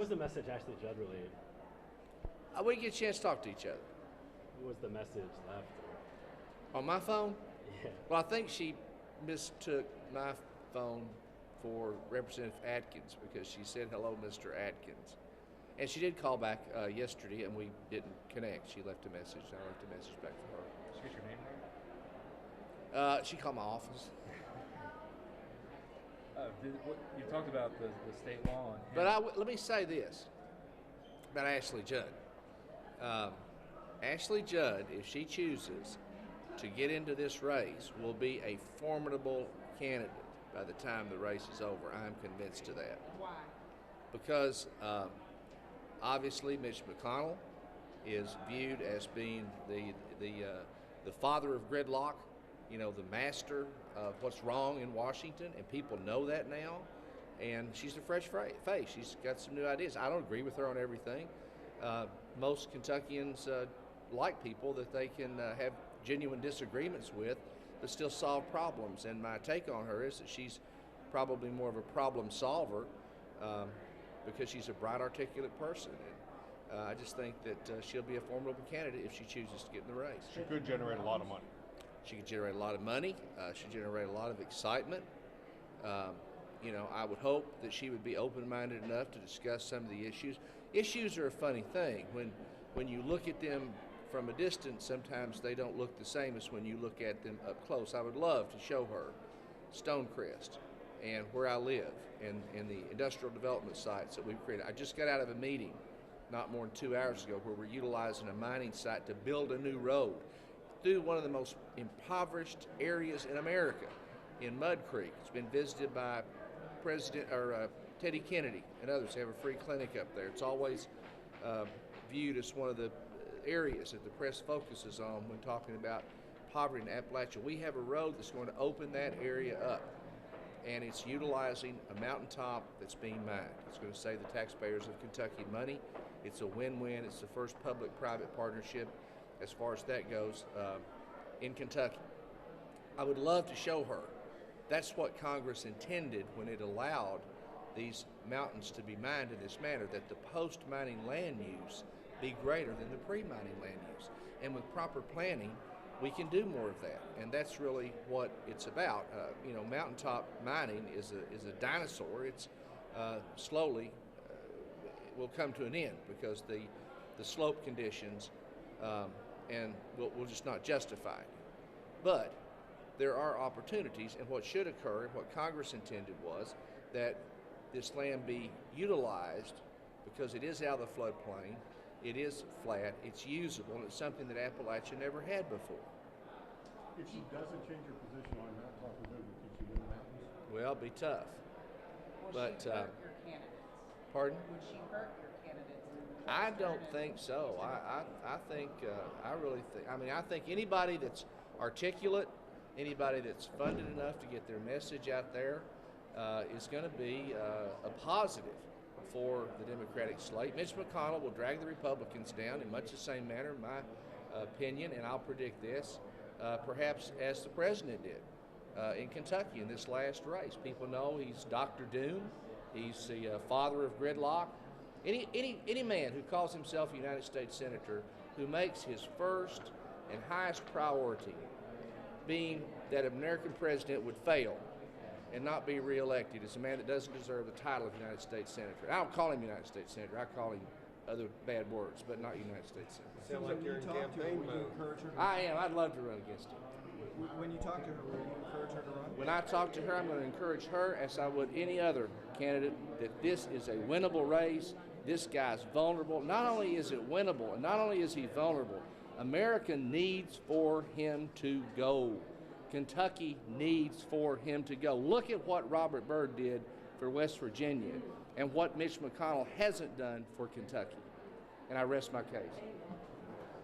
was the message Ashley Judd relayed? We didn't get a chance to talk to each other. What was the message left? On my phone? Yeah. Well, I think she mistook my phone for Representative Atkins because she said, "Hello, Mr. Atkins." And she did call back yesterday, and we didn't connect. She left a message, and I left a message back for her. Did she get your name right? She called my office. You talked about the state law. And But let me say this about Ashley Judd. Ashley Judd, if she chooses to get into this race, will be a formidable candidate by the time the race is over. I'm convinced of that. Why? Because obviously Mitch McConnell is viewed as being the father of gridlock, the master of what's wrong in Washington, and people know that now. And she's a fresh face. She's got some new ideas. I don't agree with her on everything. Most Kentuckians like people that they can have genuine disagreements with, but still solve problems. And my take on her is that she's probably more of a problem solver because she's a bright, articulate person. And I just think that she'll be a formidable candidate if she chooses to get in the race. She could generate a lot of money. She could generate a lot of money. She generate a lot of excitement. I would hope that she would be open-minded enough to discuss some of the issues. Issues are a funny thing. When you look at them from a distance, sometimes they don't look the same as when you look at them up close. I would love to show her Stonecrest and where I live and the industrial development sites that we've created. I just got out of a meeting not more than 2 hours ago where we're utilizing a mining site to build a new road through one of the most impoverished areas in America, in Mud Creek. It's been visited by Teddy Kennedy and others. They have a free clinic up there. It's always viewed as one of the areas that the press focuses on when talking about poverty in Appalachia. We have a road that's going to open that area up, and it's utilizing a mountaintop that's being mined. It's going to save the taxpayers of Kentucky money. It's a win-win. It's the first public-private partnership as far as that goes in Kentucky. I would love to show her that's what Congress intended when it allowed these mountains to be mined in this manner, that the post-mining land use be greater than the pre-mining land use. And with proper planning, we can do more of that. And that's really what it's about. Mountaintop mining is a dinosaur. It's slowly will come to an end because the slope conditions and will just not justify it. But there are opportunities, and what should occur, and what Congress intended was that this land be utilized because it is out of the floodplain, it is flat, it's usable, and it's something that Appalachia never had before. If she doesn't change her position on that talk of movement, could she win the mountains? Well, it'd be tough. Will she hurt your candidates? Pardon? Would she hurt your candidates? I don't think so. I think anybody that's articulate, anybody that's funded enough to get their message out there is going to be a positive for the Democratic slate. Mitch McConnell will drag the Republicans down in much the same manner, in my opinion, and I'll predict this, perhaps as the president did in Kentucky in this last race. People know he's Dr. Doom. He's the father of gridlock. Any man who calls himself a United States Senator who makes his first and highest priority being that an American president would fail and not be reelected is a man that doesn't deserve the title of United States Senator. I don't call him United States Senator. I call him other bad words, but not United States Senator. Sounds like you're in campaign mode. I am. I'd love to run against him. When you talk to her, will you encourage her to run? When I talk to her, I'm going to encourage her, as I would any other candidate, that this is a winnable race. This guy's vulnerable. Not only is it winnable, and not only is he vulnerable, America needs for him to go. Kentucky needs for him to go. Look at what Robert Byrd did for West Virginia and what Mitch McConnell hasn't done for Kentucky. And I rest my case.